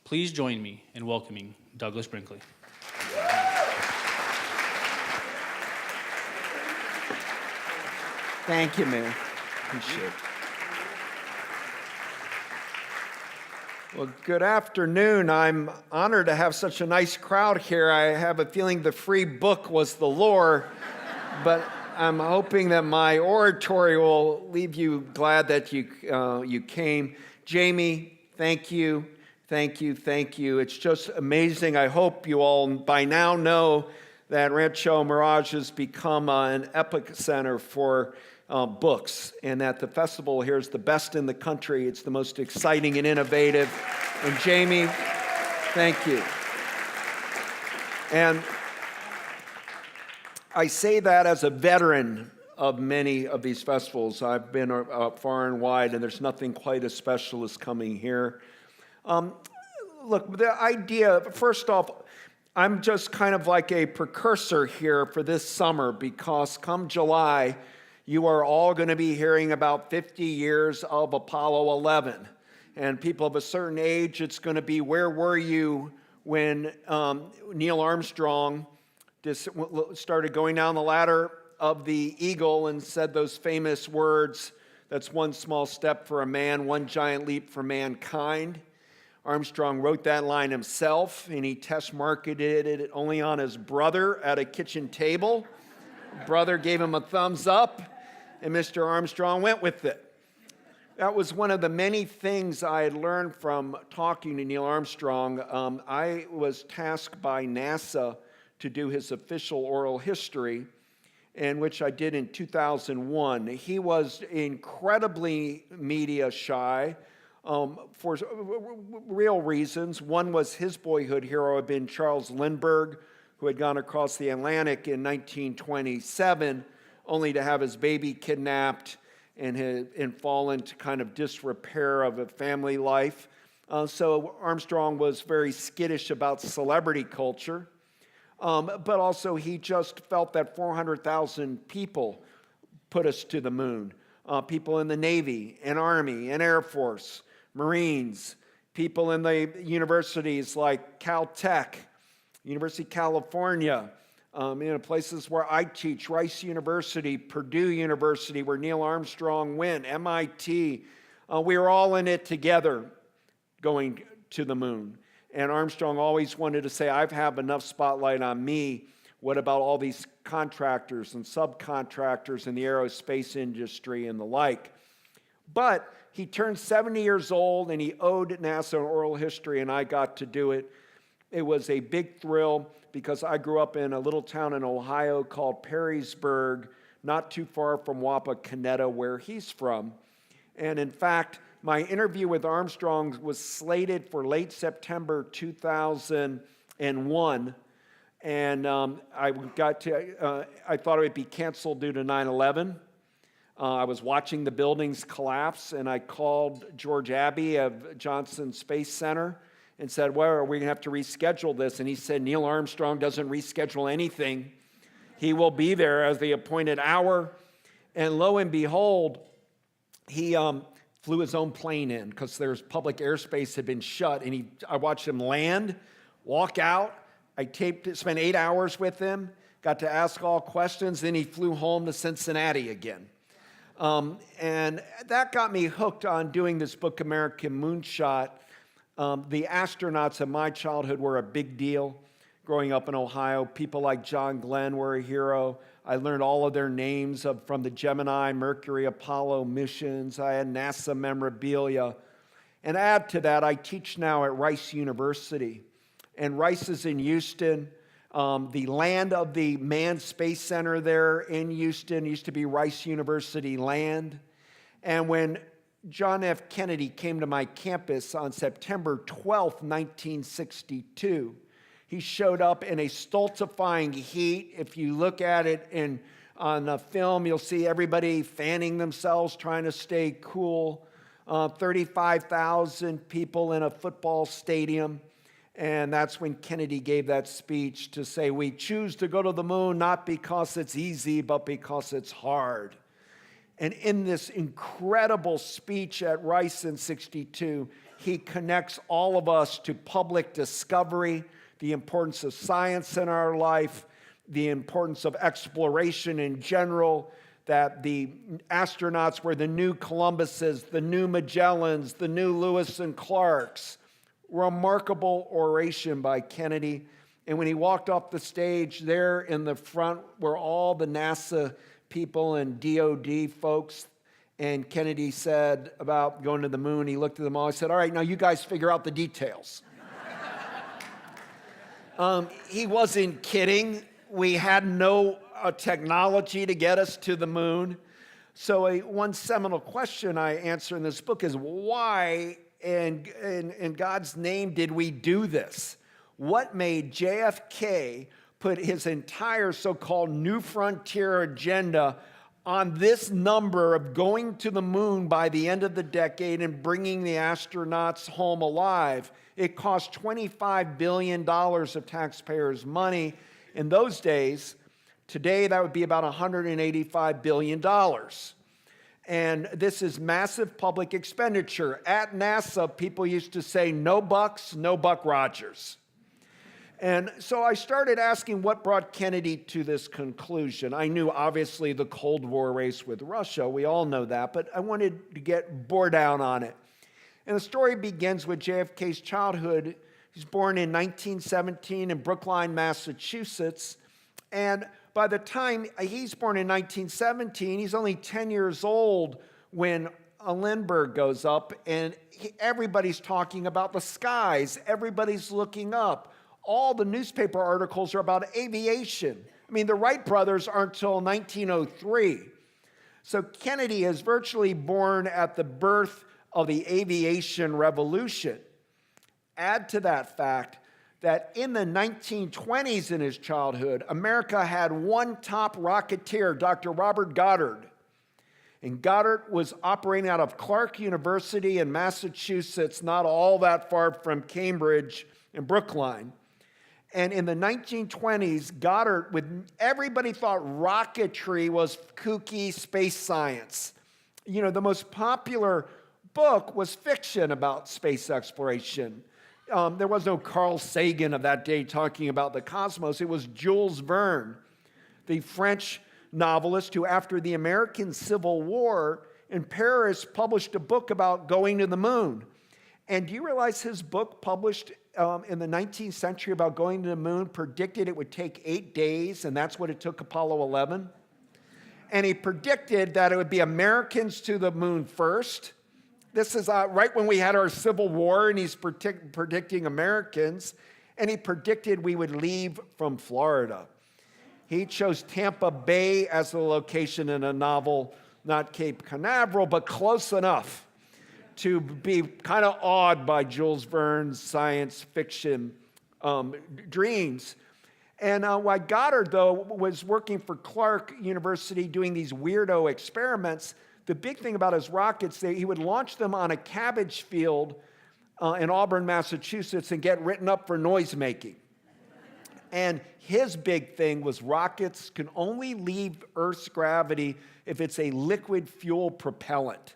Please join me in welcoming Douglas Brinkley. Thank you, man. Appreciate it. Well, good afternoon. I'm honored to have such a nice crowd here. I have a feeling the free book was the lore, but I'm hoping that my oratory will leave you glad that you came. Jamie, thank you. Thank you, thank you. It's just amazing. I hope you all by now know that Rancho Mirage has become an epicenter for books, and that the festival here is the best in the country. It's the most exciting and innovative. And Jamie, thank you. And I say that as a veteran of many of these festivals. I've been far and wide, and there's nothing quite as special as coming here. Look, the idea, first off, I'm just kind of like a precursor here for this summer, because come July, you are all going to be hearing about 50 years of Apollo 11. And people of a certain age, it's going to be, where were you when Neil Armstrong just started going down the ladder of the Eagle and said those famous words, "That's one small step for a man, one giant leap for mankind." Armstrong wrote that line himself, and he test marketed it only on his brother at a kitchen table. Brother gave him a thumbs up, and Mr. Armstrong went with it. That was one of the many things I had learned from talking to Neil Armstrong. I was tasked by NASA to do his official oral history, in which I did in 2001. He was incredibly media shy for real reasons. One was his boyhood hero had been Charles Lindbergh, who had gone across the Atlantic in 1927, only to have his baby kidnapped and fall into kind of disrepair of a family life. So Armstrong was very skittish about celebrity culture. But also he just felt that 400,000 people put us to the moon. People in the Navy and Army and Air Force, Marines, people in the universities like Caltech, University of California, places where I teach, Rice University, Purdue University, where Neil Armstrong went, MIT. We were all in it together going to the moon. And Armstrong always wanted to say, I've had enough spotlight on me. What about all these contractors and subcontractors in the aerospace industry and the like? But he turned 70 years old, and he owed NASA an oral history, and I got to do it. It was a big thrill, because I grew up in a little town in Ohio called Perrysburg, not too far from Wapakoneta, where he's from. And in fact, my interview with Armstrong was slated for late September 2001, and I thought it would be canceled due to 9/11. I was watching the buildings collapse, and I called George Abbey of Johnson Space Center and said, well, are we going to have to reschedule this? And he said, Neil Armstrong doesn't reschedule anything. He will be there as the appointed hour. And lo and behold, he flew his own plane in, because there's public airspace had been shut, and I watched him land, walk out. I taped it, spent 8 hours with him, got to ask all questions, then he flew home to Cincinnati again. And that got me hooked on doing this book, American Moonshot. The astronauts of my childhood were a big deal. Growing up in Ohio, people like John Glenn were a hero. I learned all of their names from the Gemini, Mercury, Apollo missions. I had NASA memorabilia. And add to that, I teach now at Rice University. And Rice is in Houston. The land of the Manned Space Center there in Houston used to be Rice University land. And when John F. Kennedy came to my campus on September 12th, 1962, he showed up in a stultifying heat. If you look at it on a film, you'll see everybody fanning themselves, trying to stay cool. 35,000 people in a football stadium. And that's when Kennedy gave that speech to say, we choose to go to the moon not because it's easy, but because it's hard. And in this incredible speech at Rice in '62, He connects all of us to public discovery, the importance of science in our life, the importance of exploration in general, that the astronauts were the new Columbuses, the new Magellans, the new Lewis and Clarks. Remarkable oration by Kennedy. And when he walked off the stage, there in the front were all the NASA people and DOD folks. And Kennedy said about going to the moon, he looked at them all, he said, all right, now you guys figure out the details. He wasn't kidding. We had no technology to get us to the moon. So one seminal question I answer in this book is, why in God's name did we do this? What made JFK put his entire so-called New Frontier agenda on this number of going to the moon by the end of the decade and bringing the astronauts home alive? It cost $25 billion of taxpayers' money in those days. Today, that would be about $185 billion. And this is massive public expenditure. At NASA, people used to say, no bucks, no Buck Rogers. And so I started asking what brought Kennedy to this conclusion. I knew, obviously, the Cold War race with Russia. We all know that. But I wanted to get bore down on it. And the story begins with JFK's childhood. He's born in 1917 in Brookline, Massachusetts. And by the time he's born in 1917, he's only 10 years old when Lindbergh goes up, and everybody's talking about the skies. Everybody's looking up. All the newspaper articles are about aviation. I mean, the Wright brothers aren't until 1903. So Kennedy is virtually born at the birth of the aviation revolution. Add to that fact that in the 1920s in his childhood, America had one top rocketeer, Dr. Robert Goddard. And Goddard was operating out of Clark University in Massachusetts, not all that far from Cambridge and Brookline. And in the 1920s, Goddard, everybody thought rocketry was kooky space science. You know, the most popular book was fiction about space exploration. There was no Carl Sagan of that day talking about the cosmos. It was Jules Verne, the French novelist who, after the American Civil War in Paris, published a book about going to the moon. And do you realize his book, published in the 19th century about going to the moon, predicted it would take 8 days, and that's what it took Apollo 11? And he predicted that it would be Americans to the moon first. This is right when we had our Civil War, and he's predicting Americans. And he predicted we would leave from Florida. He chose Tampa Bay as the location in a novel, not Cape Canaveral, but close enough to be kind of awed by Jules Verne's science fiction dreams. And while Goddard, though, was working for Clark University doing these weirdo experiments, the big thing about his rockets, he would launch them on a cabbage field in Auburn, Massachusetts, and get written up for noise making. And his big thing was rockets can only leave Earth's gravity if it's a liquid fuel propellant.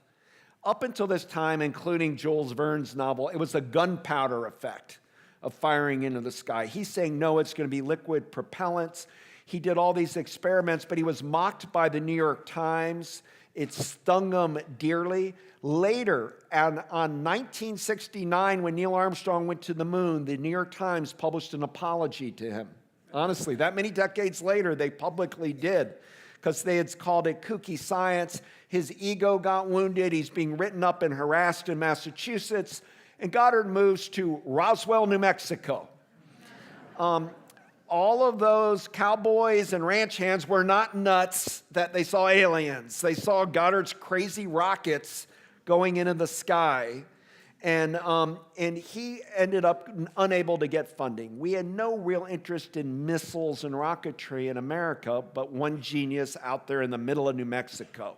Up until this time, including Jules Verne's novel, it was the gunpowder effect of firing into the sky. He's saying, no, it's going to be liquid propellants. He did all these experiments, but he was mocked by the New York Times. It stung him dearly. Later, on 1969, when Neil Armstrong went to the moon, the New York Times published an apology to him. Honestly, that many decades later, they publicly did, because they had called it kooky science. His ego got wounded. He's being written up and harassed in Massachusetts. And Goddard moves to Roswell, New Mexico. All of those cowboys and ranch hands were not nuts that they saw aliens. They saw Goddard's crazy rockets going into the sky. And he ended up unable to get funding. We had no real interest in missiles and rocketry in America, but one genius out there in the middle of New Mexico.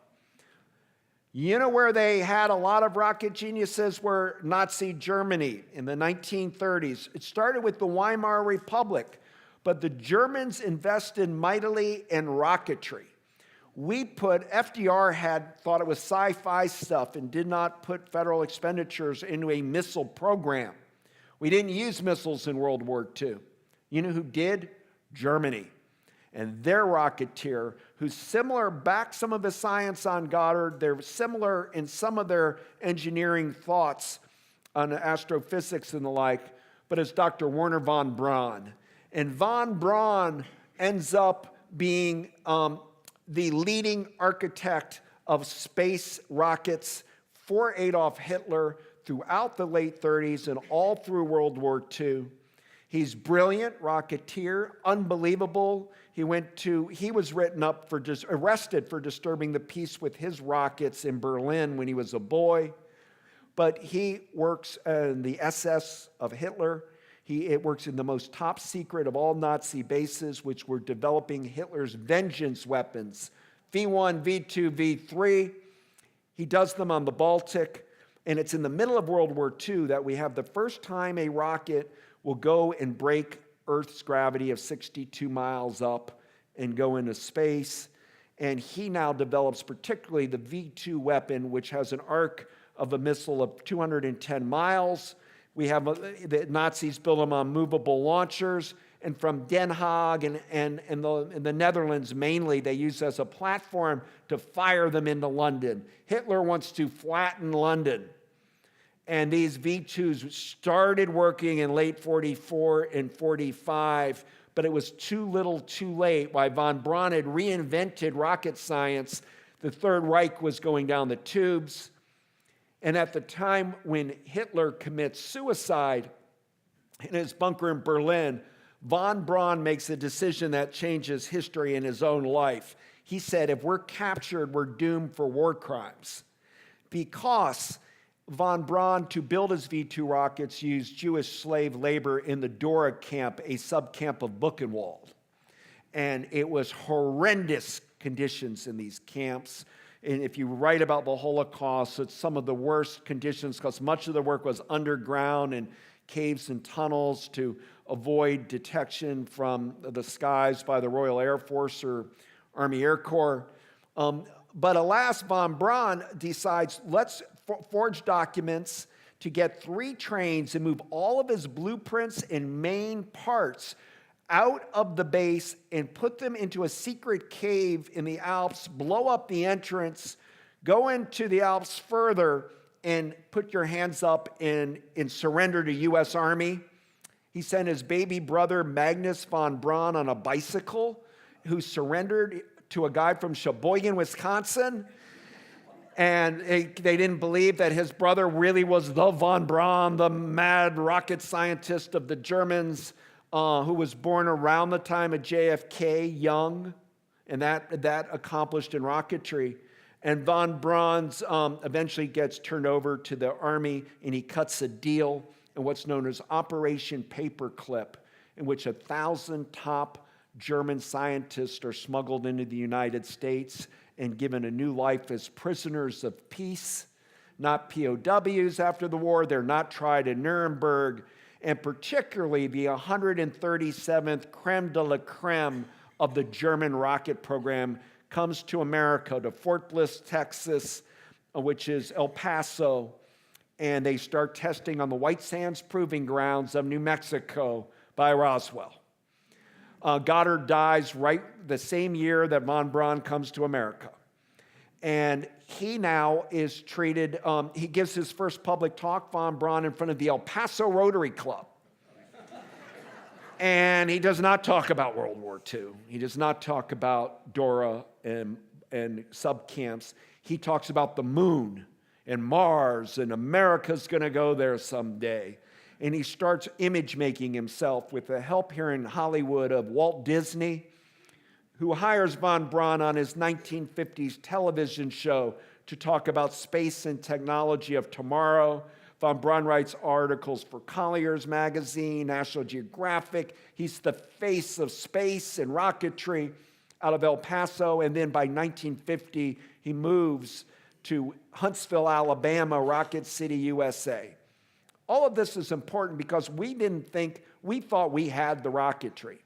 You know where they had a lot of rocket geniuses were Nazi Germany in the 1930s. It started with the Weimar Republic, but the Germans invested mightily in rocketry. FDR thought it was sci-fi stuff and did not put federal expenditures into a missile program. We didn't use missiles in World War II. You know who did? Germany. And their Rocketeer, who's similar, backed some of his science on Goddard. They're similar in some of their engineering thoughts on astrophysics and the like, but it's Dr. Wernher von Braun. And von Braun ends up being the leading architect of space rockets for Adolf Hitler throughout the late 30s and all through World War II. He's brilliant, Rocketeer, unbelievable. He was arrested for disturbing the peace with his rockets in Berlin when he was a boy. But he works in the SS of Hitler. It works in the most top secret of all Nazi bases, which were developing Hitler's vengeance weapons, V1, V2, V3. He does them on the Baltic. And it's in the middle of World War II that we have the first time a rocket will go and break Earth's gravity of 62 miles up and go into space. And he now develops particularly the V2 weapon, which has an arc of a missile of 210 miles. We have the Nazis build them on movable launchers. And from Den Haag and in the Netherlands mainly, they use as a platform to fire them into London. Hitler wants to flatten London. And these V2s started working in late 44 and 45, but it was too little too late. While von Braun had reinvented rocket science, the Third Reich was going down the tubes. And at the time when Hitler commits suicide in his bunker in Berlin, von Braun makes a decision that changes history in his own life. He said, if we're captured, we're doomed for war crimes. Because von Braun, to build his V2 rockets, used Jewish slave labor in the Dora camp, a subcamp of Buchenwald. And it was horrendous conditions in these camps. And if you write about the Holocaust, it's some of the worst conditions because much of the work was underground in caves and tunnels to avoid detection from the skies by the Royal Air Force or Army Air Corps. But alas, von Braun decides, let's forge documents to get 3 trains and move all of his blueprints and main parts out of the base and put them into a secret cave in the Alps, blow up the entrance, go into the Alps further, and put your hands up and surrender to U.S. Army. He sent his baby brother, Magnus von Braun, on a bicycle, who surrendered to a guy from Sheboygan, Wisconsin. And they didn't believe that his brother really was the von Braun, the mad rocket scientist of the Germans, who was born around the time of JFK, young, and that accomplished in rocketry. And von Braun eventually gets turned over to the army, and he cuts a deal in what's known as Operation Paperclip, in which 1,000 top German scientists are smuggled into the United States and given a new life as prisoners of peace, not POWs after the war. They're not tried in Nuremberg. And particularly the 137th creme de la creme of the German rocket program comes to America, to Fort Bliss, Texas, which is El Paso, and they start testing on the White Sands Proving Grounds of New Mexico by Roswell. Goddard dies right the same year that von Braun comes to America. And he now is treated, he gives his first public talk, von Braun, in front of the El Paso Rotary Club. And he does not talk about World War II. He does not talk about Dora and subcamps. He talks about the moon and Mars, and America's going to go there someday. And he starts image making himself with the help here in Hollywood of Walt Disney, who hires von Braun on his 1950s television show to talk about space and technology of tomorrow. Von Braun writes articles for Collier's magazine, National Geographic. He's the face of space and rocketry out of El Paso. And then by 1950, he moves to Huntsville, Alabama, Rocket City, USA. All of this is important because we thought we had the rocketry.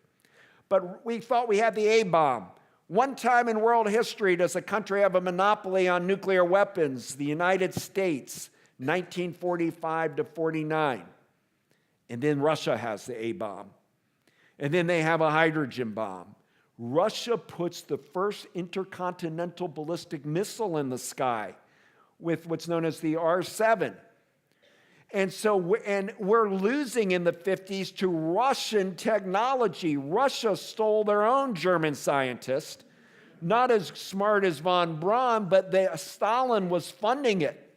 But we thought we had the A-bomb. One time in world history does a country have a monopoly on nuclear weapons, the United States, 1945 to 49. And then Russia has the A-bomb. And then they have a hydrogen bomb. Russia puts the first intercontinental ballistic missile in the sky with what's known as the R-7. And so, we're losing in the 50s to Russian technology. Russia stole their own German scientist, not as smart as von Braun, but Stalin was funding it.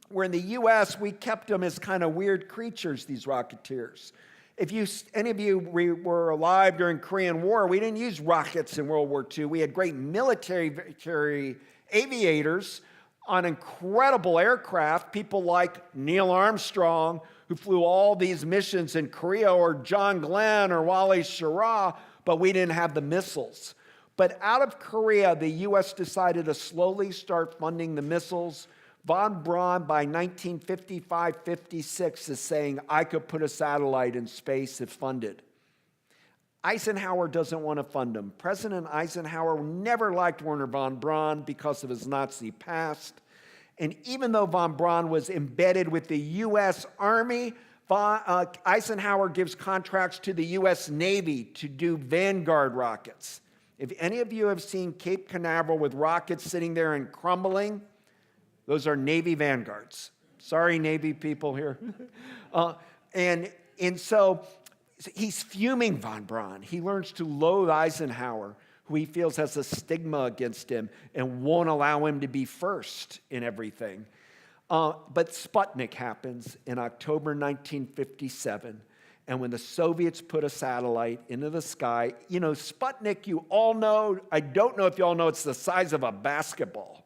Where in the US, we kept them as kind of weird creatures, these Rocketeers. If any of you were alive during Korean War, we didn't use rockets in World War II. We had great military aviators on incredible aircraft, people like Neil Armstrong, who flew all these missions in Korea, or John Glenn or Wally Schirra, but we didn't have the missiles. But out of Korea, the U.S. decided to slowly start funding the missiles. Von Braun, by 1955-56, is saying, I could put a satellite in space if funded. Eisenhower doesn't want to fund them. President Eisenhower never liked Wernher von Braun because of his Nazi past. And even though von Braun was embedded with the U.S. Army, Eisenhower gives contracts to the U.S. Navy to do Vanguard rockets. If any of you have seen Cape Canaveral with rockets sitting there and crumbling, those are Navy Vanguards. Sorry, Navy people here. And so he's fuming von Braun. He learns to loathe Eisenhower, who he feels has a stigma against him and won't allow him to be first in everything. But Sputnik happens in October 1957. And when the Soviets put a satellite into the sky, you know, Sputnik, you all know, I don't know if you all know, it's the size of a basketball.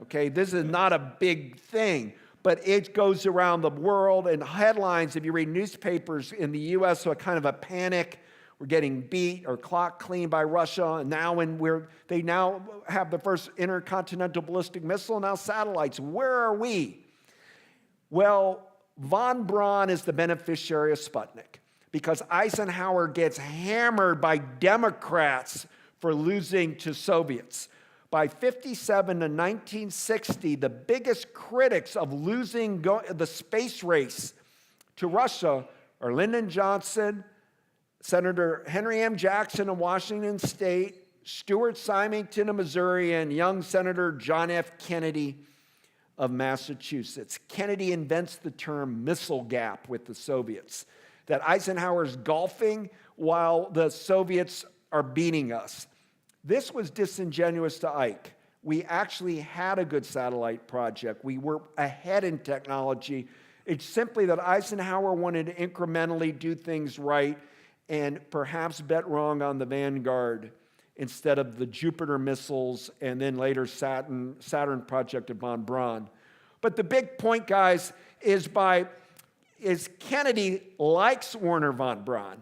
Okay, this is not a big thing. But it goes around the world, and headlines, if you read newspapers in the U.S., so a kind of a panic. We're getting beat or clock cleaned by Russia, and now they now have the first intercontinental ballistic missile, now satellites. Where are we? Well, von Braun is the beneficiary of Sputnik because Eisenhower gets hammered by Democrats for losing to Soviets. By 57 to 1960, the biggest critics of losing the space race to Russia are Lyndon Johnson, Senator Henry M. Jackson of Washington State, Stuart Symington of Missouri, and young Senator John F. Kennedy of Massachusetts. Kennedy invents the term missile gap with the Soviets, that Eisenhower's golfing while the Soviets are beating us. This was disingenuous to Ike. We actually had a good satellite project. We were ahead in technology. It's simply that Eisenhower wanted to incrementally do things right and perhaps bet wrong on the Vanguard instead of the Jupiter missiles and then later Saturn project of von Braun. But the big point, guys, is Kennedy likes Wernher von Braun.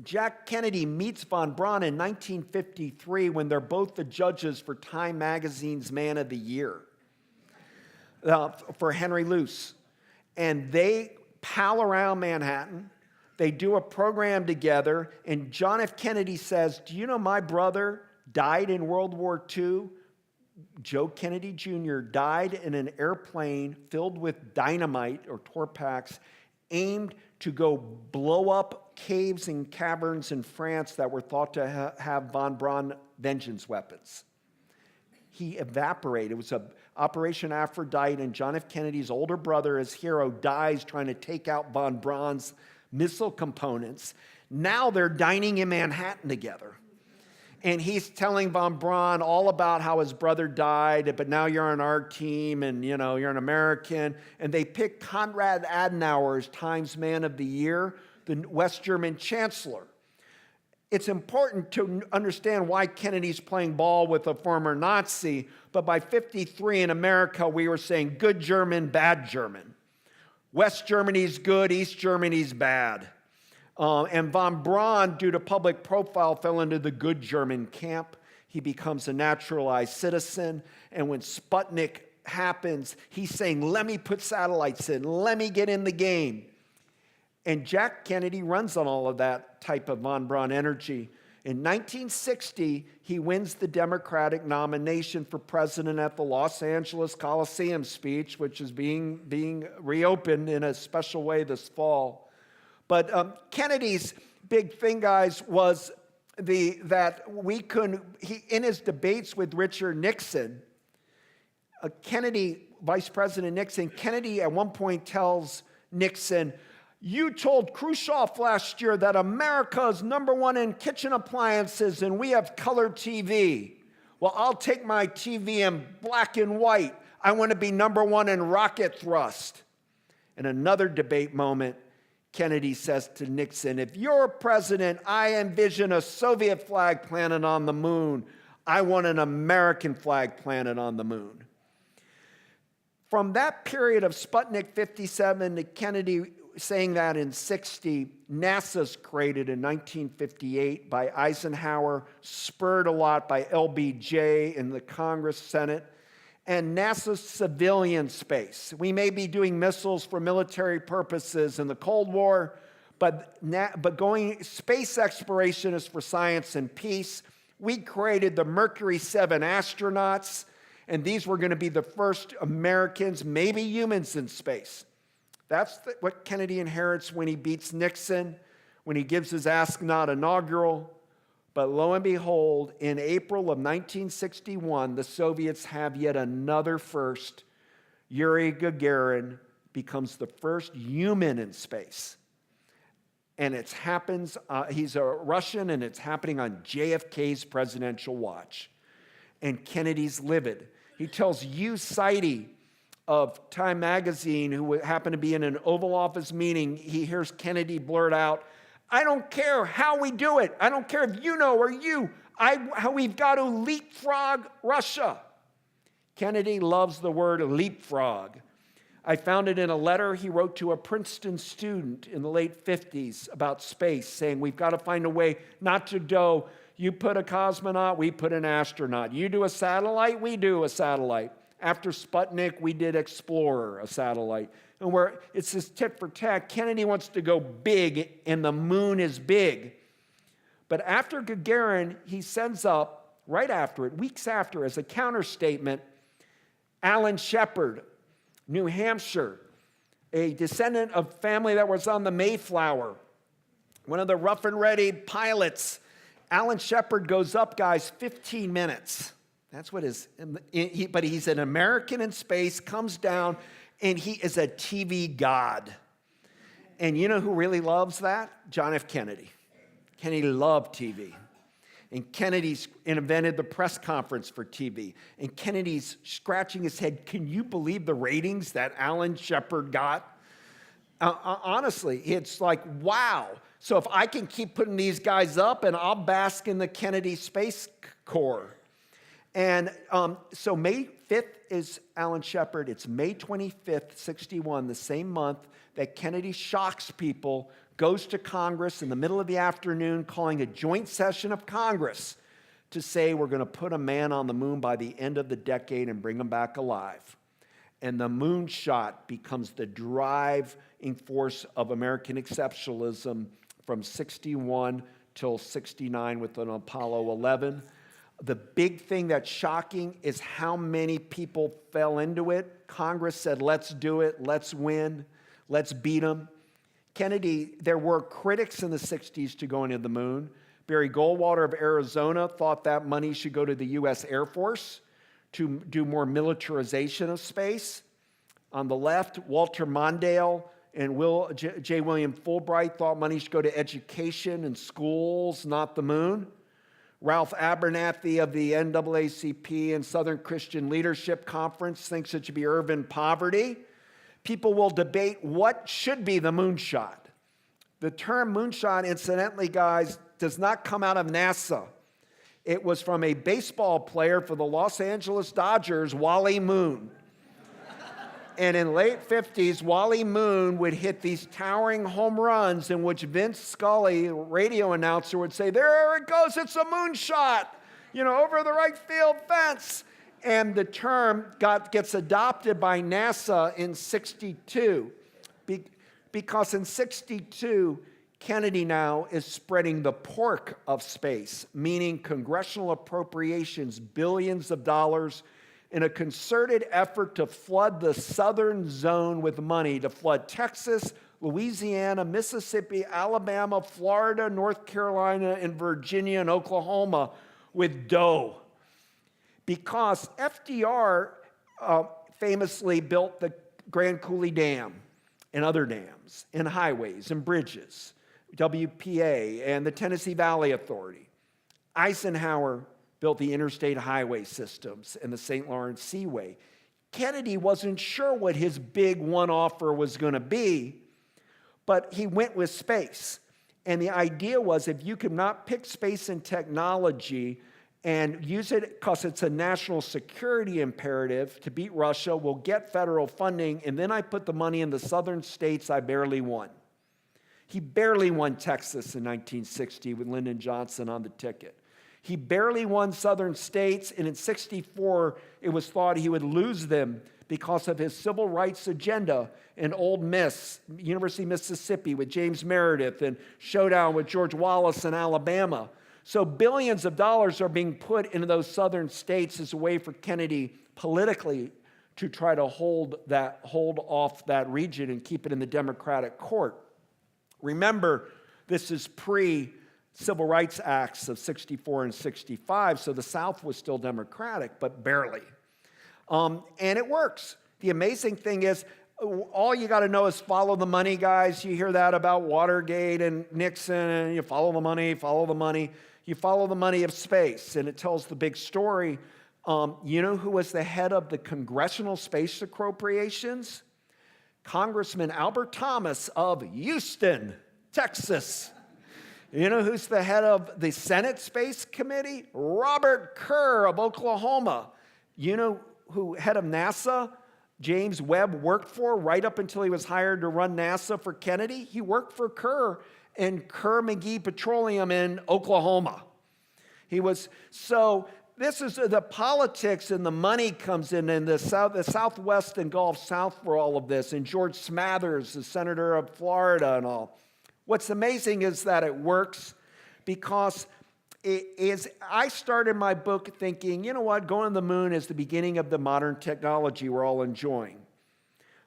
Jack Kennedy meets von Braun in 1953 when they're both the judges for Time Magazine's Man of the Year for Henry Luce. And they pal around Manhattan. They do a program together. And John F. Kennedy says, do you know my brother died in World War II? Joe Kennedy Jr. died in an airplane filled with dynamite or Torpax aimed to go blow up caves and caverns in France that were thought to have von Braun vengeance weapons. He evaporated. It was an Operation Aphrodite, and John F. Kennedy's older brother, his hero, dies trying to take out von Braun's missile components. Now they're dining in Manhattan together. And he's telling von Braun all about how his brother died, but now you're on our team and, you know, you're an American. And they pick Konrad Adenauer as Time's Man of the Year, the West German chancellor. It's important to understand why Kennedy's playing ball with a former Nazi, but by 53 in America, we were saying good German, bad German. West Germany's good, East Germany's bad. And von Braun, due to public profile, fell into the good German camp. He becomes a naturalized citizen. And when Sputnik happens, he's saying, let me put satellites in. Let me get in the game. And Jack Kennedy runs on all of that type of von Braun energy. In 1960, he wins the Democratic nomination for president at the Los Angeles Coliseum speech, which is being reopened in a special way this fall. But Kennedy's big thing, guys, was in his debates with Richard Nixon, Vice President Nixon, Kennedy at one point tells Nixon, "You told Khrushchev last year that America is #1 in kitchen appliances and we have color TV. Well, I'll take my TV in black and white. I want to be #1 in rocket thrust." In another debate moment, Kennedy says to Nixon, "If you're president, I envision a Soviet flag planted on the moon. I want an American flag planted on the moon." From that period of Sputnik 57 to Kennedy saying that in 60, NASA's created in 1958 by Eisenhower, spurred a lot by LBJ in the Congress, Senate, and NASA's civilian space. We may be doing missiles for military purposes in the Cold War, but going space exploration is for science and peace. We created the Mercury 7 astronauts, and these were going to be the first Americans, maybe humans, in space. That's what Kennedy inherits when he beats Nixon, when he gives his astronaut inaugural. But lo and behold, in April of 1961, the Soviets have yet another first. Yuri Gagarin becomes the first human in space. And it happens, he's a Russian, and it's happening on JFK's presidential watch. And Kennedy's livid. He tells Hugh Sidey of Time Magazine, who happened to be in an Oval Office meeting, he hears Kennedy blurt out, "I don't care how we do it. I don't care if you know or you. How we've got to leapfrog Russia." Kennedy loves the word leapfrog. I found it in a letter he wrote to a Princeton student in the late 50s about space, saying we've got to find a way not to go, you put a cosmonaut, we put an astronaut. You do a satellite, we do a satellite. After Sputnik, we did Explorer, a satellite. And where it's this tit for tat, Kennedy wants to go big, and the moon is big. But after Gagarin, he sends up, right after it, weeks after, as a counterstatement, Alan Shepard, New Hampshire, a descendant of family that was on the Mayflower, one of the rough and ready pilots. Alan Shepard goes up, guys, 15 minutes. That's what but he's an American in space, comes down, and he is a TV god. And you know who really loves that? John F. Kennedy. Kennedy loved TV. And Kennedy's invented the press conference for TV. And Kennedy's scratching his head, can you believe the ratings that Alan Shepard got? Honestly, it's like, wow. So if I can keep putting these guys up, and I'll bask in the Kennedy Space Corps. And so May 5th is Alan Shepard. It's May 25th, 61, the same month that Kennedy shocks people, goes to Congress in the middle of the afternoon, calling a joint session of Congress to say we're going to put a man on the moon by the end of the decade and bring him back alive. And the moonshot becomes the driving force of American exceptionalism from 61 till 69 with an Apollo 11. The big thing that's shocking is how many people fell into it. Congress said, let's do it, let's win, let's beat them. Kennedy, there were critics in the 60s to going to the moon. Barry Goldwater of Arizona thought that money should go to the U.S. Air Force to do more militarization of space. On the left, Walter Mondale and J. William Fulbright thought money should go to education and schools, not the moon. Ralph Abernathy of the NAACP and Southern Christian Leadership Conference thinks it should be urban poverty. People will debate what should be the moonshot. The term moonshot, incidentally, guys, does not come out of NASA. It was from a baseball player for the Los Angeles Dodgers, Wally Moon. And in late 50s, Wally Moon would hit these towering home runs in which Vince Scully, radio announcer, would say, there it goes, it's a moonshot, over the right field fence. And the term gets adopted by NASA in 62 because in 62, Kennedy now is spreading the pork of space, meaning congressional appropriations, billions of dollars, in a concerted effort to flood the southern zone with money, to flood Texas, Louisiana, Mississippi, Alabama, Florida, North Carolina, and Virginia and Oklahoma with dough. Because FDR famously built the Grand Coulee Dam and other dams and highways and bridges, WPA and the Tennessee Valley Authority. Eisenhower built the interstate highway systems and the St. Lawrence Seaway. Kennedy wasn't sure what his big one offer was going to be, but he went with space. And the idea was if you could not pick space and technology and use it because it's a national security imperative to beat Russia, we'll get federal funding, and then I put the money in the southern states I barely won. He barely won Texas in 1960 with Lyndon Johnson on the ticket. He barely won southern states, and in 64, it was thought he would lose them because of his civil rights agenda in Ole Miss, University of Mississippi with James Meredith, and showdown with George Wallace in Alabama. So billions of dollars are being put into those southern states as a way for Kennedy politically to try to hold off that region and keep it in the Democratic court. Remember, this is pre-Civil Rights Acts of 64 and 65, so the South was still Democratic, but barely. And it works. The amazing thing is, all you got to know is follow the money, guys. You hear that about Watergate and Nixon, and you follow the money, follow the money. You follow the money of space, and it tells the big story. You know who was the head of the Congressional Space Appropriations? Congressman Albert Thomas of Houston, Texas. You know who's the head of the Senate Space Committee? Robert Kerr of Oklahoma. You know who head of NASA James Webb worked for right up until he was hired to run NASA for Kennedy? He worked for Kerr and Kerr-McGee Petroleum in Oklahoma. This is the politics and the money comes in the Southwest and Gulf South for all of this, and George Smathers, the senator of Florida and all. What's amazing is that it works because I started my book thinking, you know what, going to the moon is the beginning of the modern technology we're all enjoying.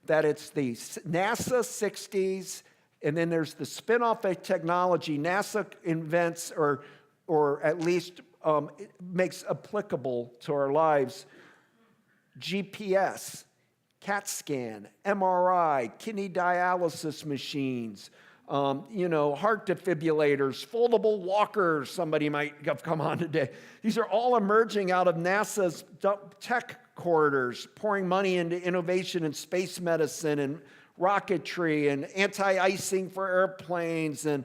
That it's the NASA 60s, and then there's the spin-off of technology NASA invents or at least makes applicable to our lives. GPS, CAT scan, MRI, kidney dialysis machines, heart defibrillators, foldable walkers, somebody might have come on today. These are all emerging out of NASA's tech corridors, pouring money into innovation in space medicine and rocketry and anti-icing for airplanes and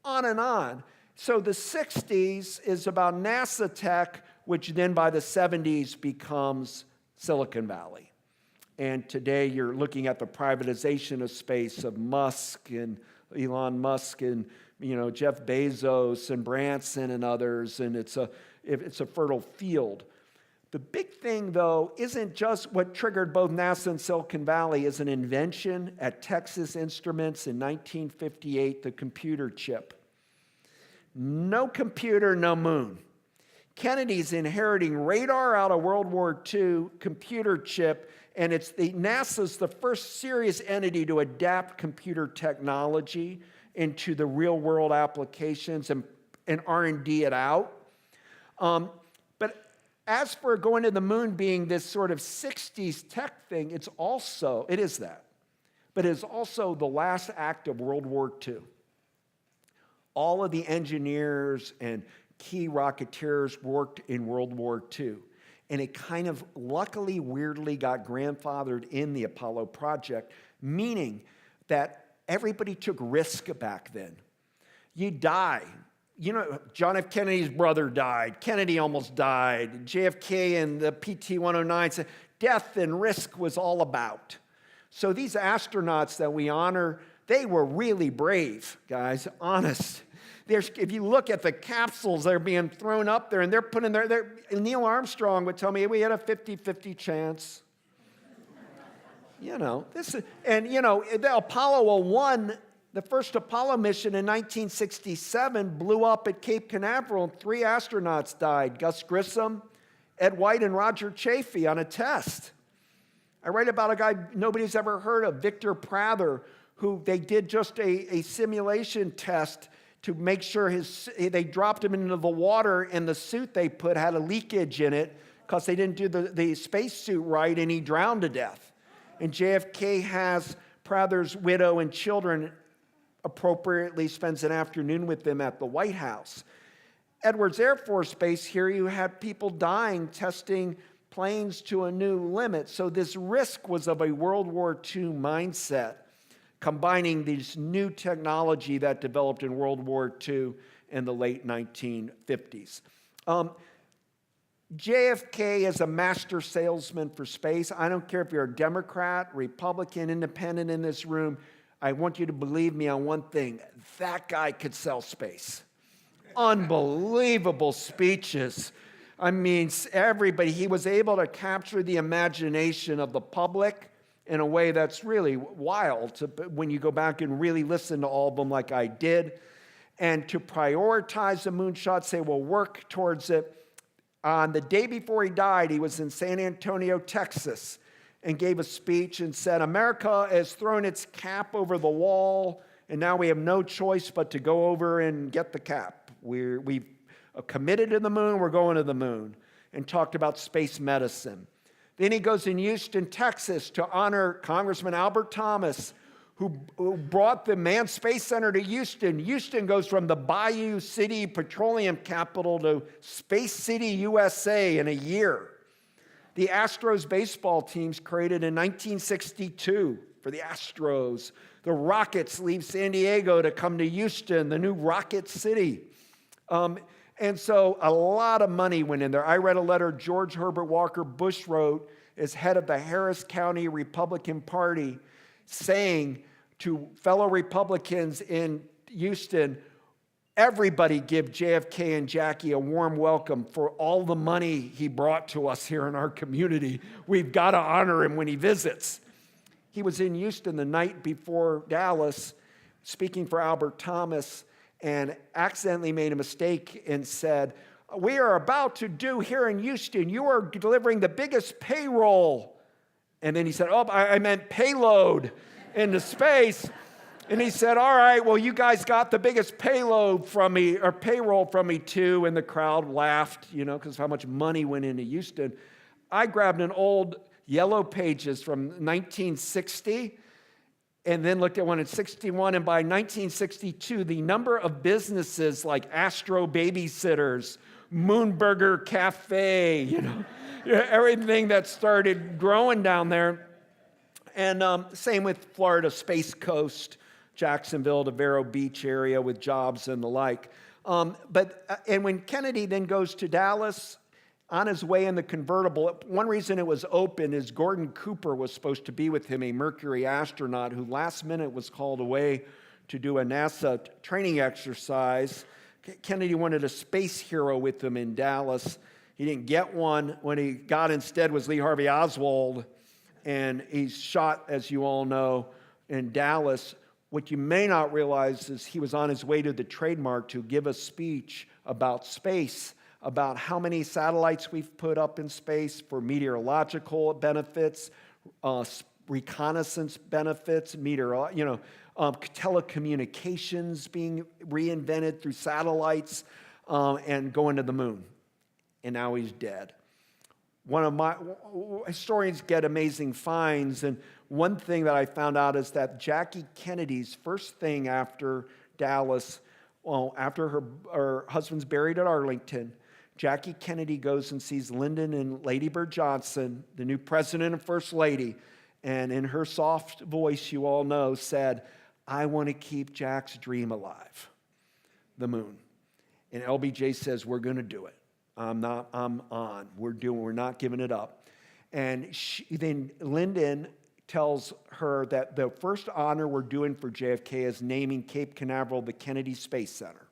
on and on. So the 60s is about NASA tech, which then by the 70s becomes Silicon Valley. And today you're looking at the privatization of space of Musk and Elon Musk and Jeff Bezos and Branson and others, and it's a fertile field. The big thing, though, isn't just what triggered both NASA and Silicon Valley is an invention at Texas Instruments in 1958, the computer chip. No computer, no moon. Kennedy's inheriting radar out of World War II, computer chip, and NASA's the first serious entity to adapt computer technology into the real-world applications and R&D it out. But as for going to the moon being this sort of 60s tech thing, it is that. But it is also the last act of World War II. All of the engineers and key rocketeers worked in World War II. And it kind of luckily, weirdly got grandfathered in the Apollo project, meaning that everybody took risk back then. You die. John F. Kennedy's brother died. Kennedy almost died. JFK and the PT-109 said death and risk was all about. So these astronauts that we honor, they were really brave, guys, honest. If you look at the capsules that are being thrown up there, and they're put in there, Neil Armstrong would tell me we had a 50-50 chance. The Apollo 1 The first Apollo mission in 1967 blew up at Cape Canaveral, and 3 astronauts died: Gus Grissom, Ed White, and Roger Chaffee on a test. I write about a guy nobody's ever heard of, Victor Prather, who they did just a simulation test to make sure they dropped him into the water, and the suit they put had a leakage in it because they didn't do the spacesuit right, and he drowned to death. And JFK has Prather's widow and children, appropriately spends an afternoon with them at the White House. Edwards Air Force Base, here you had people dying testing planes to a new limit. So this risk was of a World War II mindset, combining this new technology that developed in World War II in the late 1950s. JFK is a master salesman for space. I don't care if you're a Democrat, Republican, Independent in this room. I want you to believe me on one thing. That guy could sell space. Unbelievable speeches. I mean, everybody, he was able to capture the imagination of the public in a way that's really wild when you go back and really listen to all of them like I did. And to prioritize the moonshot, say, we'll work towards it. On the day before he died, he was in San Antonio, Texas, and gave a speech and said, America has thrown its cap over the wall, and now we have no choice but to go over and get the cap. We've committed to the moon, we're going to the moon, and talked about space medicine. Then he goes in Houston, Texas, to honor Congressman Albert Thomas, who brought the Manned Space Center to Houston. Houston goes from the Bayou City petroleum capital to Space City, USA in a year. The Astros baseball team's created in 1962 for the Astros. The Rockets leave San Diego to come to Houston, the new Rocket City. And so a lot of money went in there. I read a letter George Herbert Walker Bush wrote as head of the Harris County Republican Party, saying to fellow Republicans in Houston, everybody give JFK and Jackie a warm welcome for all the money he brought to us here in our community. We've got to honor him when he visits. He was in Houston the night before Dallas, speaking for Albert Thomas, and accidentally made a mistake and said, we are about to do here in Houston, you are delivering the biggest payroll. And then he said, oh, I meant payload into space. And he said, all right, well, you guys got the biggest payload from me, or payroll from me too. And the crowd laughed, because how much money went into Houston. I grabbed an old Yellow Pages from 1960 and then looked at one in 61. And by 1962, the number of businesses like Astro Babysitters, Moonburger Cafe, everything that started growing down there. And same with Florida Space Coast, Jacksonville to Vero Beach area with jobs and the like. And when Kennedy then goes to Dallas, on his way in the convertible, one reason it was open is Gordon Cooper was supposed to be with him, a Mercury astronaut who last minute was called away to do a NASA training exercise. Kennedy wanted a space hero with him in Dallas. He didn't get one. When he got instead was Lee Harvey Oswald, and he's shot, as you all know, in Dallas. What you may not realize is he was on his way to the trademark to give a speech about space, about how many satellites we've put up in space for meteorological benefits, reconnaissance benefits, telecommunications being reinvented through satellites, and going to the moon. And now he's dead. One of my historians get amazing finds, and one thing that I found out is that Jackie Kennedy's first thing after Dallas, after her husband's buried at Arlington, Jackie Kennedy goes and sees Lyndon and Lady Bird Johnson, the new president and first lady, and in her soft voice, you all know, said, I want to keep Jack's dream alive, the moon. And LBJ says, we're going to do it. I'm on. We're not giving it up. And then Lyndon tells her that the first honor we're doing for JFK is naming Cape Canaveral the Kennedy Space Center.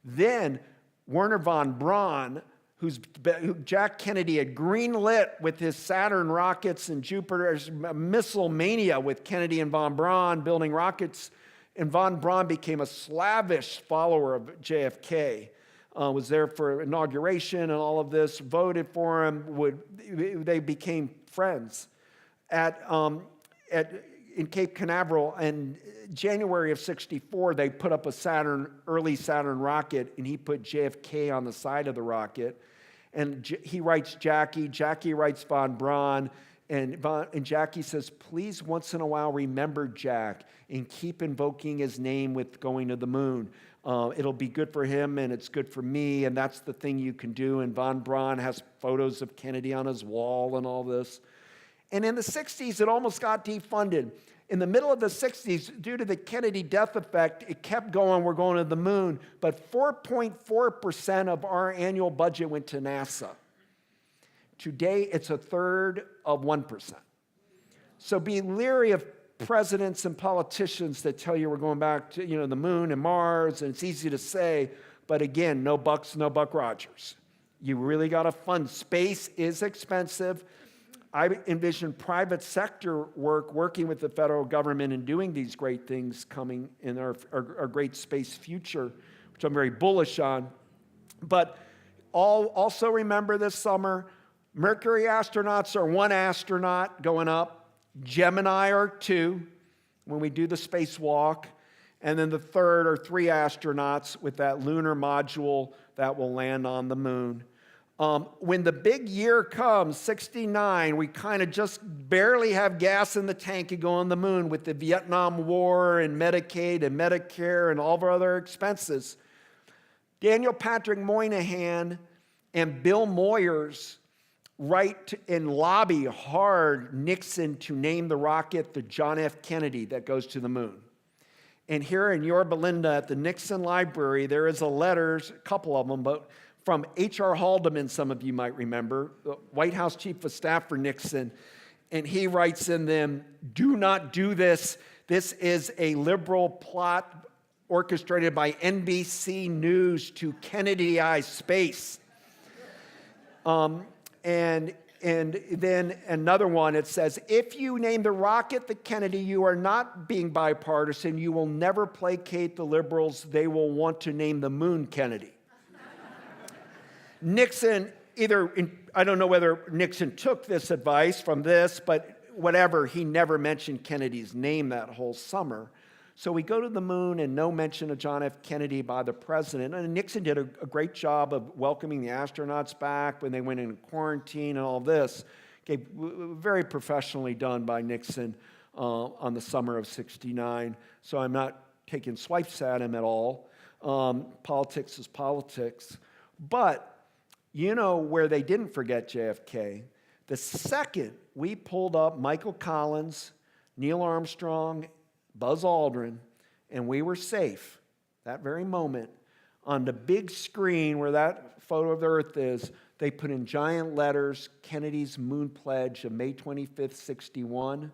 Then Wernher von Braun, who Jack Kennedy had greenlit with his Saturn rockets and Jupiter's missile mania with Kennedy and von Braun building rockets And von Braun became a slavish follower of JFK, was there for inauguration and all of this, voted for him, they became friends. In Cape Canaveral in January of '64, they put up a early Saturn rocket, and he put JFK on the side of the rocket. And he writes Jackie writes von Braun, and Jackie says, please once in a while remember Jack and keep invoking his name with going to the moon. It'll be good for him and it's good for me, and that's the thing you can do. And von Braun has photos of Kennedy on his wall and all this. And in the 60s, it almost got defunded. In the middle of the 60s, due to the Kennedy death effect, it kept going, we're going to the moon, but 4.4% of our annual budget went to NASA. Today, it's a third of 1%. So be leery of presidents and politicians that tell you we're going back to the moon and Mars, and it's easy to say, but again, no bucks, no Buck Rogers. You really got to fund. Space is expensive. I envision private sector working with the federal government and doing these great things coming in our great space future, which I'm very bullish on. But also remember this summer, Mercury astronauts are 1 astronaut going up, Gemini are 2 when we do the spacewalk, and then the third are 3 astronauts with that lunar module that will land on the moon. When the big year comes, '69, we kind of just barely have gas in the tank to go on the moon with the Vietnam War and Medicaid and Medicare and all of our other expenses. Daniel Patrick Moynihan and Bill Moyers write and lobby hard Nixon to name the rocket the John F. Kennedy that goes to the moon. And here in Yorba Linda at the Nixon Library, there is a letters, a couple of them, but from H.R. Haldeman, some of you might remember, the White House Chief of Staff for Nixon, and he writes in them, do not do this. This is a liberal plot orchestrated by NBC News to Kennedy-ize space. And then another one, it says, if you name the rocket the Kennedy, you are not being bipartisan. You will never placate the liberals. They will want to name the moon Kennedy. Nixon, I don't know whether Nixon took this advice from this, but whatever, he never mentioned Kennedy's name that whole summer. So we go to the moon and no mention of John F. Kennedy by the president. And Nixon did a great job of welcoming the astronauts back when they went into quarantine and all this. Okay, very professionally done by Nixon on the summer of '69. So I'm not taking swipes at him at all. Politics is politics. But where they didn't forget JFK, the second we pulled up Michael Collins, Neil Armstrong, Buzz Aldrin, and we were safe, that very moment, on the big screen where that photo of the Earth is, they put in giant letters, Kennedy's moon pledge of May 25th, '61,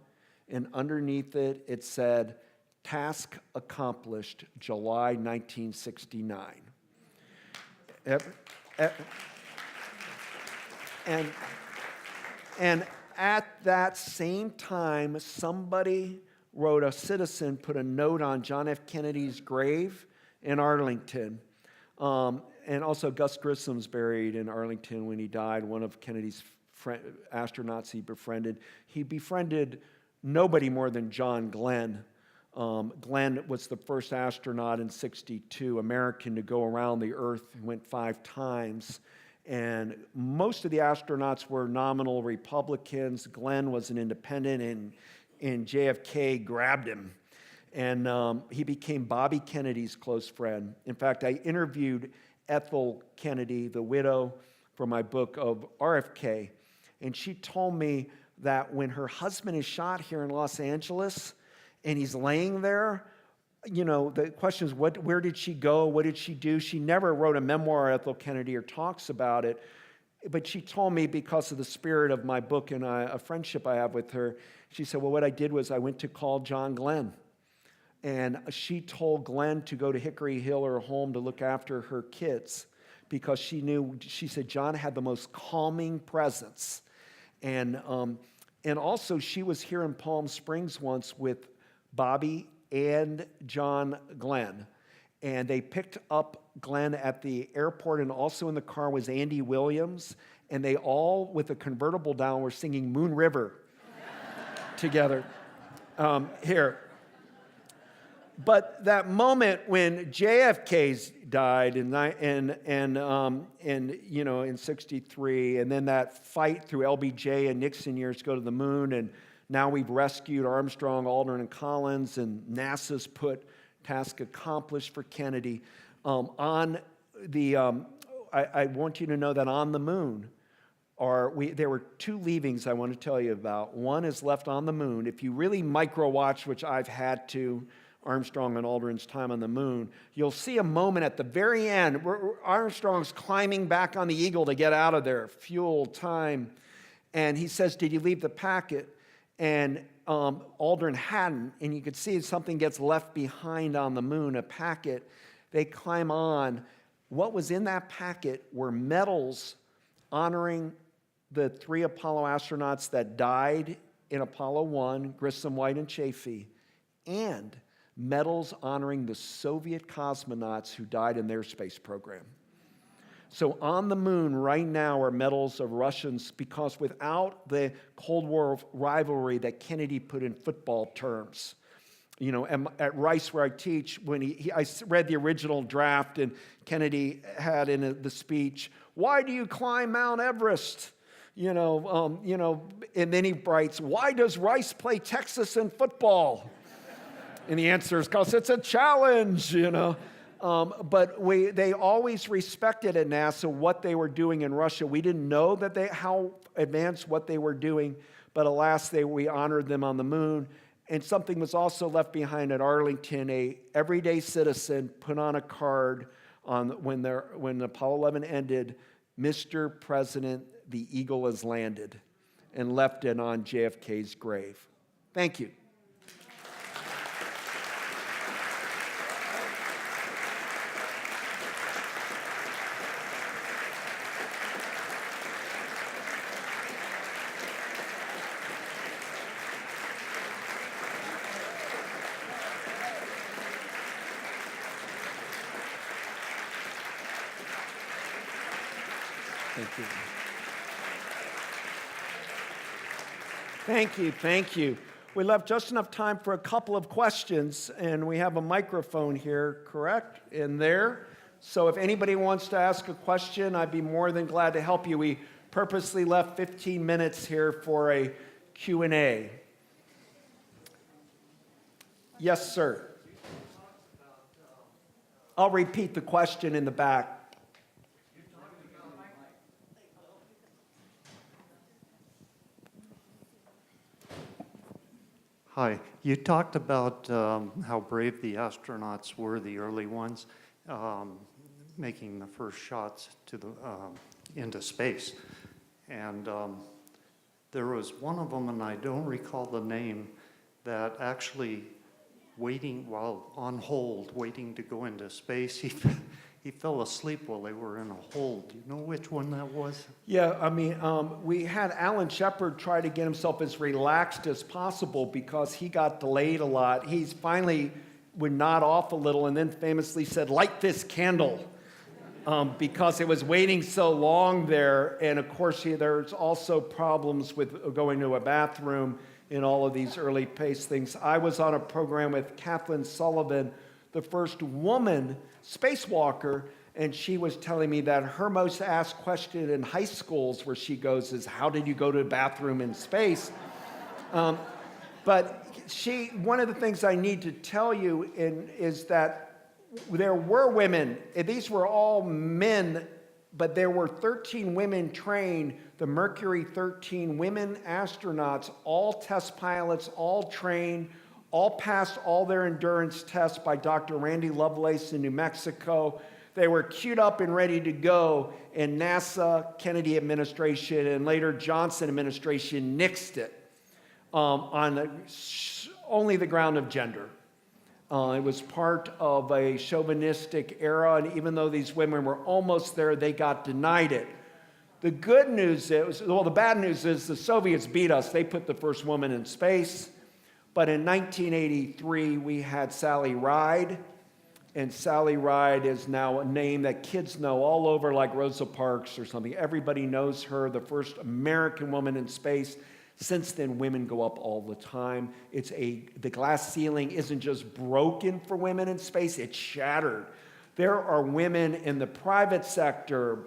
and underneath it, it said, task accomplished, July 1969. And at that same time, a citizen put a note on John F. Kennedy's grave in Arlington. And also Gus Grissom's buried in Arlington when he died, one of Kennedy's astronauts he befriended. He befriended nobody more than John Glenn. Glenn was the first astronaut in '62, American to go around the Earth, went 5 times. And most of the astronauts were nominal Republicans. Glenn was an independent, and JFK grabbed him. And he became Bobby Kennedy's close friend. In fact, I interviewed Ethel Kennedy, the widow, for my book of RFK. And she told me that when her husband is shot here in Los Angeles and he's laying there, the question is, where did she go? What did she do? She never wrote a memoir, Ethel Kennedy, or talks about it. But she told me, because of the spirit of my book and a friendship I have with her, she said, well, what I did was I went to call John Glenn. And she told Glenn to go to Hickory Hill, her home, to look after her kids, because she said John had the most calming presence. And also she was here in Palm Springs once with Bobby and John Glenn. And they picked up Glenn at the airport, and also in the car was Andy Williams. And they all, with a convertible down, were singing Moon River together. Here. But that moment when JFK died in '63, and then that fight through LBJ and Nixon years to go to the moon, and now we've rescued Armstrong, Aldrin, and Collins, and NASA's put task accomplished for Kennedy. I want you to know that on the moon, there were two leavings I want to tell you about. One is left on the moon. If you really micro-watch, which I've had to, Armstrong and Aldrin's time on the moon, you'll see a moment at the very end where Armstrong's climbing back on the Eagle to get out of there, fuel, time, and he says, "Did you leave the packet?" And Aldrin hadn't, and you could see something gets left behind on the moon, a packet. They climb on. What was in that packet were medals honoring the 3 Apollo astronauts that died in Apollo 1, Grissom, White, and Chaffee, and medals honoring the Soviet cosmonauts who died in their space program. So on the moon right now are medals of Russians, because without the Cold War rivalry that Kennedy put in football terms, at Rice where I teach, when I read the original draft, and Kennedy had in the speech, "Why do you climb Mount Everest?" And then he writes, "Why does Rice play Texas in football?" And the answer is because it's a challenge, But they always respected at NASA what they were doing in Russia. We didn't know how advanced what they were doing, but alas, we honored them on the moon. And something was also left behind at Arlington. A everyday citizen put on a card when Apollo 11 ended, "Mr. President, the Eagle has landed," and left it on JFK's grave. Thank you. Thank you. We left just enough time for a couple of questions, and we have a microphone here, correct? In there. So if anybody wants to ask a question, I'd be more than glad to help you. We purposely left 15 minutes here for a Q&A. Yes, sir. I'll repeat the question in the back. Hi. You talked about how brave the astronauts were, the early ones, making the first shots into space. And there was one of them, and I don't recall the name, that actually while on hold, waiting to go into space, he fell asleep while they were in a hold. Do you know which one that was? Yeah, we had Alan Shepard try to get himself as relaxed as possible because he got delayed a lot. He's finally would nod off a little and then famously said, "Light this candle," because it was waiting so long there. And of course, there's also problems with going to a bathroom in all of these early pace things. I was on a program with Kathleen Sullivan, the first woman spacewalker, and she was telling me that her most asked question in high schools where she goes is, "How did you go to the bathroom in space?" But one of the things I need to tell you is that there were women, and these were all men, but there were 13 women trained, the Mercury 13 women astronauts, all test pilots, all trained, all passed all their endurance tests by Dr. Randy Lovelace in New Mexico. They were queued up and ready to go, and NASA, Kennedy administration, and later Johnson administration nixed it on only the ground of gender. It was part of a chauvinistic era, and even though these women were almost there, they got denied it. The good news is, the bad news is the Soviets beat us. They put the first woman in space. But in 1983, we had Sally Ride, and Sally Ride is now a name that kids know all over, like Rosa Parks or something. Everybody knows her, the first American woman in space. Since then, women go up all the time. The glass ceiling isn't just broken for women in space, it's shattered. There are women in the private sector,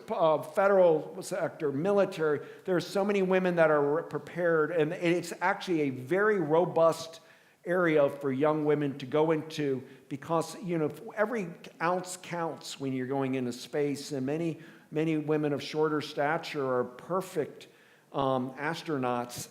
federal sector, military. There are so many women that are prepared, and it's actually a very robust area for young women to go into because, every ounce counts when you're going into space, and many women of shorter stature are perfect astronauts,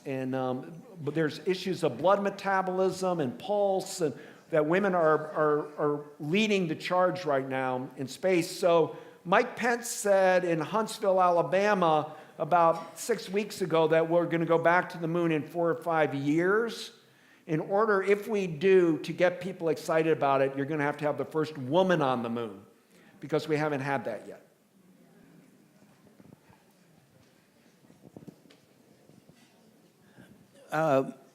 but there's issues of blood metabolism and pulse, and that women are leading the charge right now in space. So Mike Pence said in Huntsville, Alabama, about 6 weeks ago that we're going to go back to the moon in 4 or 5 years. In order, if we do, to get people excited about it, you're going to have the first woman on the moon, because we haven't had that yet.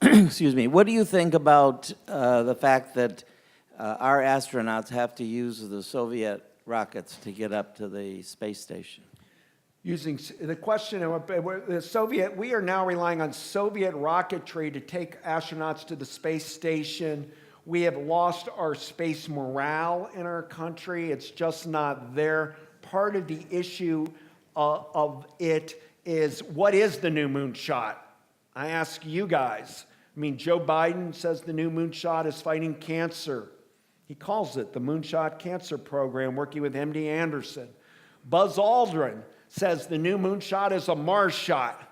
Excuse me. What do you think about the fact that our astronauts have to use the Soviet rockets to get up to the space station? Using the question of the Soviet, we are now relying on Soviet rocketry to take astronauts to the space station. We have lost our space morale in our country. It's just not there. Part of the issue of it is, what is the new moonshot? I ask you guys. Joe Biden says the new moonshot is fighting cancer. He calls it the Moonshot Cancer Program, working with MD Anderson. Buzz Aldrin says the new moonshot is a Mars shot.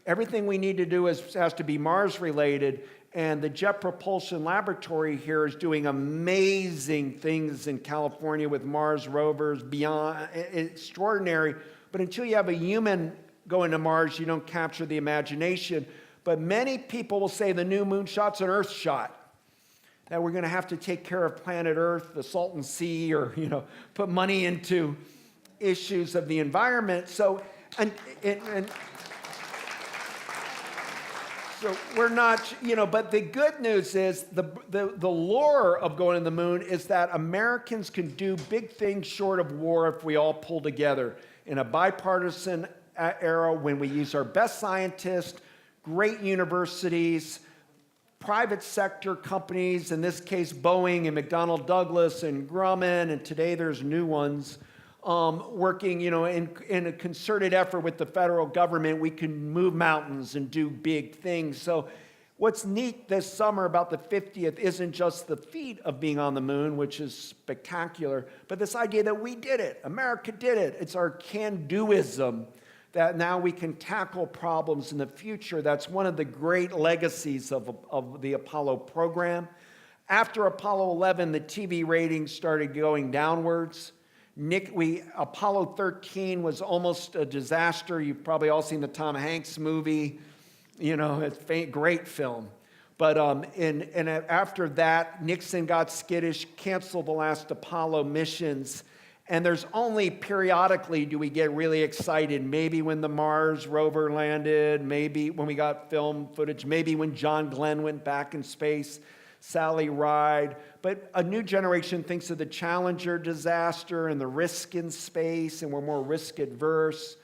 Everything we need to do has to be Mars related, and the Jet Propulsion Laboratory here is doing amazing things in California with Mars rovers, beyond extraordinary. But until you have a human going to Mars, you don't capture the imagination. But many people will say the new moonshot's an Earth shot, that we're going to have to take care of planet Earth, the Salton Sea, or put money into issues of the environment. So we're not, but the good news is the lure of going to the moon is that Americans can do big things short of war if we all pull together in a bipartisan era, when we use our best scientists, great universities, private sector companies, in this case Boeing and McDonnell Douglas and Grumman, and today there's new ones, working in a concerted effort with the federal government. We can move mountains and do big things. So what's neat this summer about the 50th isn't just the feat of being on the moon, which is spectacular, but this idea that we did it. America did it. It's our can-doism, that now we can tackle problems in the future. That's one of the great legacies of the Apollo program. After Apollo 11, the TV ratings started going downwards. Apollo 13 was almost a disaster. You've probably all seen the Tom Hanks movie. It's a great film. But after that, Nixon got skittish, canceled the last Apollo missions. And there's only periodically do we get really excited. Maybe when the Mars rover landed, maybe when we got film footage, maybe when John Glenn went back in space, Sally Ride. But a new generation thinks of the Challenger disaster and the risk in space, and we're more risk adverse.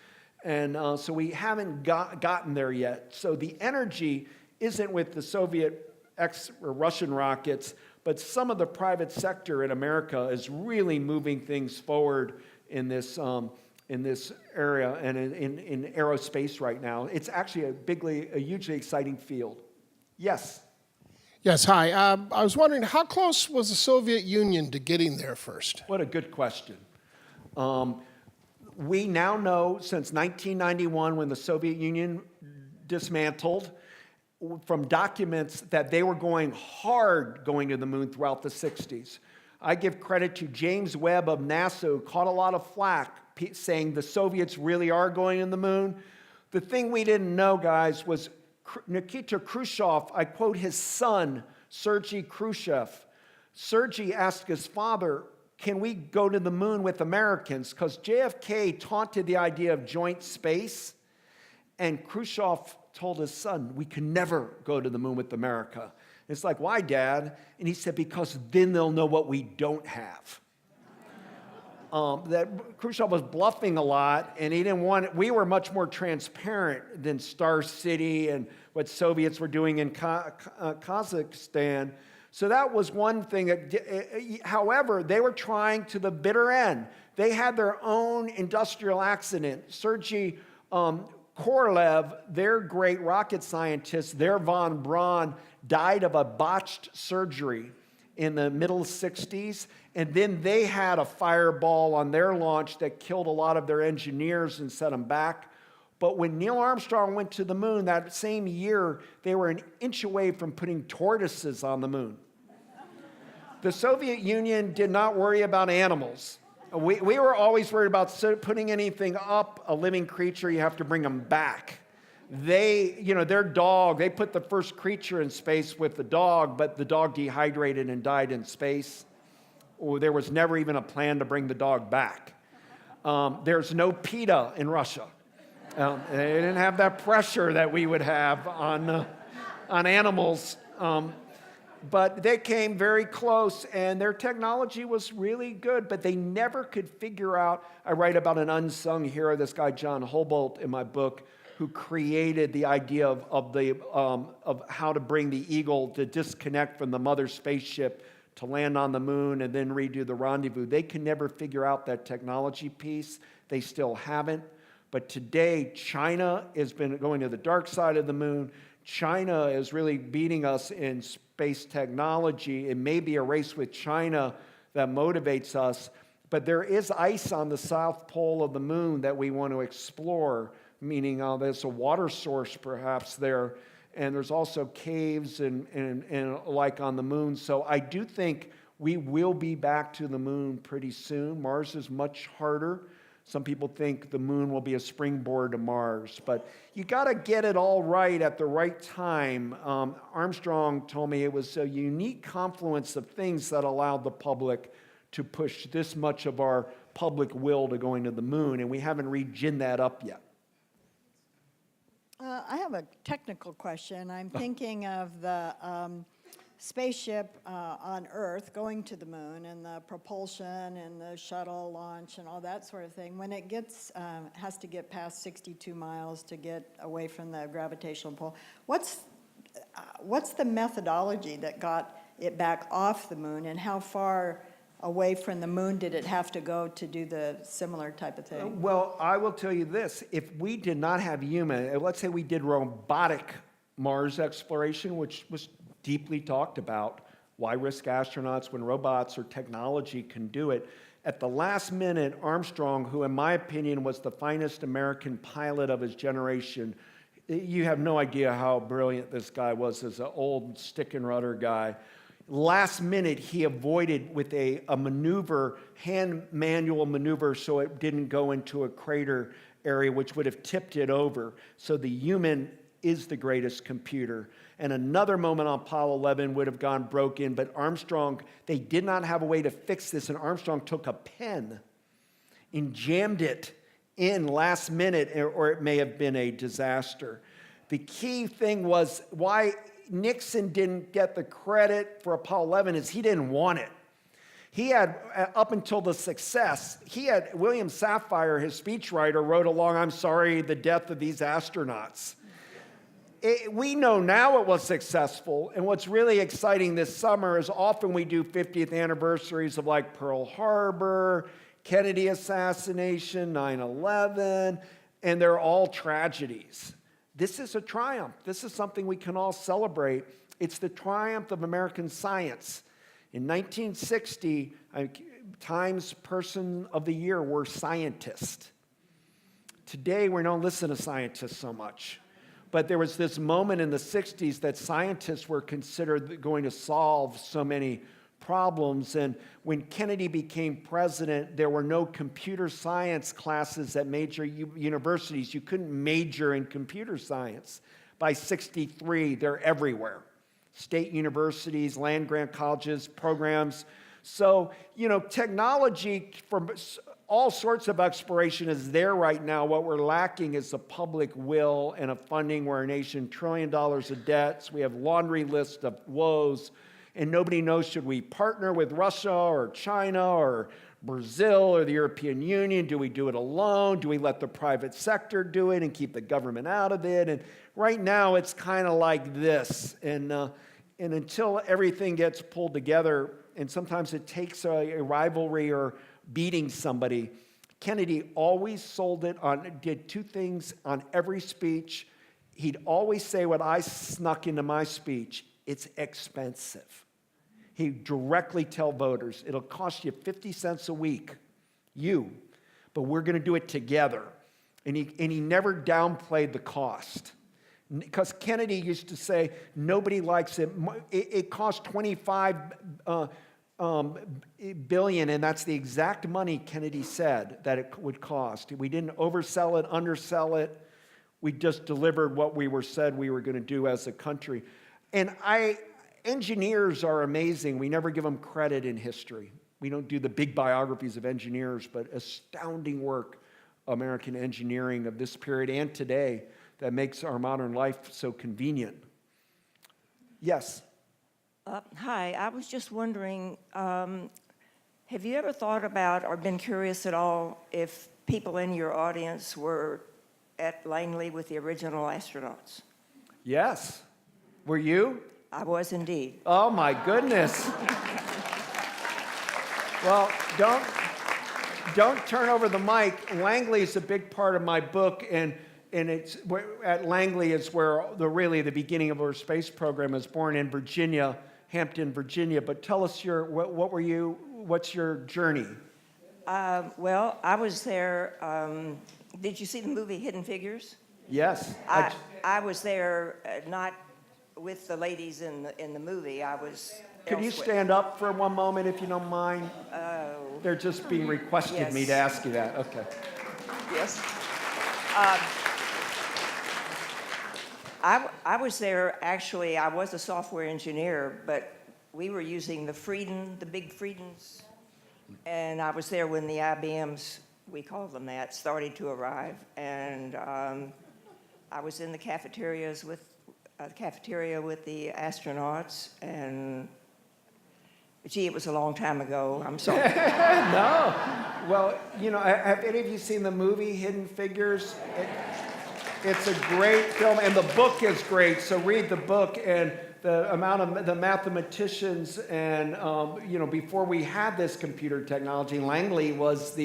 And so we haven't gotten there yet. So the energy isn't with the Soviet or Russian rockets, but some of the private sector in America is really moving things forward in this area and in aerospace right now. It's actually a hugely exciting field. Yes? Yes, hi. I was wondering, how close was the Soviet Union to getting there first? What a good question. We now know since 1991, when the Soviet Union dismantled, from documents that they were going to the moon throughout the 60s. I give credit to James Webb of NASA, who caught a lot of flack saying the Soviets really are going to the moon. The thing we didn't know, guys, was Nikita Khrushchev, I quote his son, Sergei Khrushchev. Sergei asked his father, can we go to the moon with Americans? Because JFK taunted the idea of joint space, and Khrushchev told his son, we can never go to the moon with America. It's like, why, Dad? And he said, because then they'll know what we don't have. That Khrushchev was bluffing a lot, and he didn't want it. We were much more transparent than Star City and what Soviets were doing in Kazakhstan. So that was one thing. However, they were trying to the bitter end. They had their own industrial accident. Sergei Korolev, their great rocket scientist, their von Braun, died of a botched surgery in the middle 60s. And then they had a fireball on their launch that killed a lot of their engineers and set them back. But when Neil Armstrong went to the moon that same year, they were an inch away from putting tortoises on the moon. The Soviet Union did not worry about animals. We were always worried about putting anything up, a living creature, you have to bring them back. Their dog, they put the first creature in space with the dog, but the dog dehydrated and died in space. Or there was never even a plan to bring the dog back. There's no PETA in Russia. They didn't have that pressure that we would have on animals. But they came very close, and their technology was really good, but they never could figure out. I write about an unsung hero, this guy John Houbolt in my book, who created the idea of how to bring the Eagle to disconnect from the mother spaceship to land on the moon and then redo the rendezvous. They can never figure out that technology piece. They still haven't. But today, China has been going to the dark side of the moon. China is really beating us in space technology. It may be a race with China that motivates us, but there is ice on the south pole of the moon that we want to explore, meaning there's a water source perhaps there, and there's also caves and like on the moon. So I do think we will be back to the moon pretty soon. Mars is much harder. Some people think the moon will be a springboard to Mars, but you got to get it all right at the right time. Armstrong told me it was a unique confluence of things that allowed the public to push this much of our public will to going to the moon, and we haven't reginned that up yet. I have a technical question. I'm thinking of the spaceship on Earth going to the moon and the propulsion and the shuttle launch and all that sort of thing. When it has to get past 62 miles to get away from the gravitational pull, what's the methodology that got it back off the moon, and how far away from the moon did it have to go to do the similar type of thing? Well, I will tell you this. If we did not have human, let's say we did robotic Mars exploration, which was deeply talked about, why risk astronauts when robots or technology can do it? At the last minute, Armstrong, who in my opinion was the finest American pilot of his generation, you have no idea how brilliant this guy was as an old stick and rudder guy. Last minute, he avoided with a maneuver, hand manual maneuver, so it didn't go into a crater area, which would have tipped it over. So the human is the greatest computer. And another moment on Apollo 11 would have gone broken, but Armstrong, they did not have a way to fix this, and Armstrong took a pen and jammed it in last minute, or it may have been a disaster. The key thing was why Nixon didn't get the credit for Apollo 11 is he didn't want it. He had, up until the success, William Safire, his speechwriter, wrote along, "I'm sorry, the death of these astronauts." We know now it was successful, and what's really exciting this summer is often we do 50th anniversaries of like Pearl Harbor, Kennedy assassination, 9/11, and they're all tragedies. This is a triumph. This is something we can all celebrate. It's the triumph of American science. In 1960, Times Person of the Year were scientists. Today, we don't listen to scientists so much. But there was this moment in the 60s that scientists were considered going to solve so many problems. And when Kennedy became president, there were no computer science classes at major universities. You couldn't major in computer science. By 63, they're everywhere. State universities, land-grant colleges, programs. So, technology from all sorts of exploration is there right now. What we're lacking is the public will and a funding. We're a nation, $1 trillion of debts. We have laundry lists of woes, and nobody knows, should we partner with Russia or China or Brazil or the European Union? Do we do it alone? Do we let the private sector do it and keep the government out of it? And right now it's kind of like this. And until everything gets pulled together, and sometimes it takes a rivalry or beating somebody, Kennedy always did two things on every speech. He'd always say what I snuck into my speech: it's expensive. He'd directly tell voters, it'll cost you 50 cents a week, but we're going to do it together. And he never downplayed the cost. Because Kennedy used to say, nobody likes it. It cost $25 billion, and that's the exact money Kennedy said that it would cost. We didn't oversell it, undersell it. We just delivered what we said we were going to do as a country. And engineers are amazing. We never give them credit in history. We don't do the big biographies of engineers, but astounding work, American engineering of this period and today, that makes our modern life so convenient. Yes? Hi, I was just wondering, have you ever thought about or been curious at all if people in your audience were at Langley with the original astronauts? Yes. Were you? I was indeed. Oh my goodness. Well, don't turn over the mic. Langley is a big part of my book, and it's at Langley is where really the beginning of our space program is born, in Virginia, Hampton, Virginia. But tell us what's your journey? Well, I was there. Did you see the movie Hidden Figures? Yes. I was there, not with the ladies in the movie. I was. Could you elsewhere. stand up for one moment, if you don't mind? They're just being requested me to ask you that. Okay. Yes. I was there, actually. I was a software engineer, but we were using the big Freedens, and I was there when the IBMs, we called them that, started to arrive. And I was in the cafeteria with the astronauts, and gee, it was a long time ago. I'm sorry. No. Well, have any of you seen the movie Hidden Figures? It's a great film, and the book is great. So read the book, and the amount of the mathematicians, and before we had this computer technology, Langley was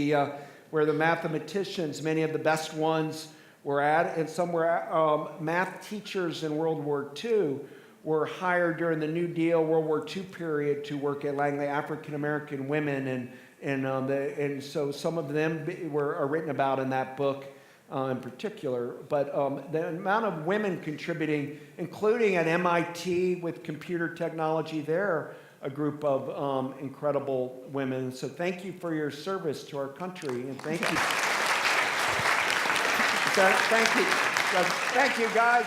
where the mathematicians, many of the best ones, were at, and some were math teachers in World War II were hired during the New Deal, World War II period to work at Langley, African American women, and so some of them are written about in that book in particular. But the amount of women contributing, including at MIT with computer technology, they're a group of incredible women. So thank you for your service to our country, and thank you. Thank you. Thank you, guys.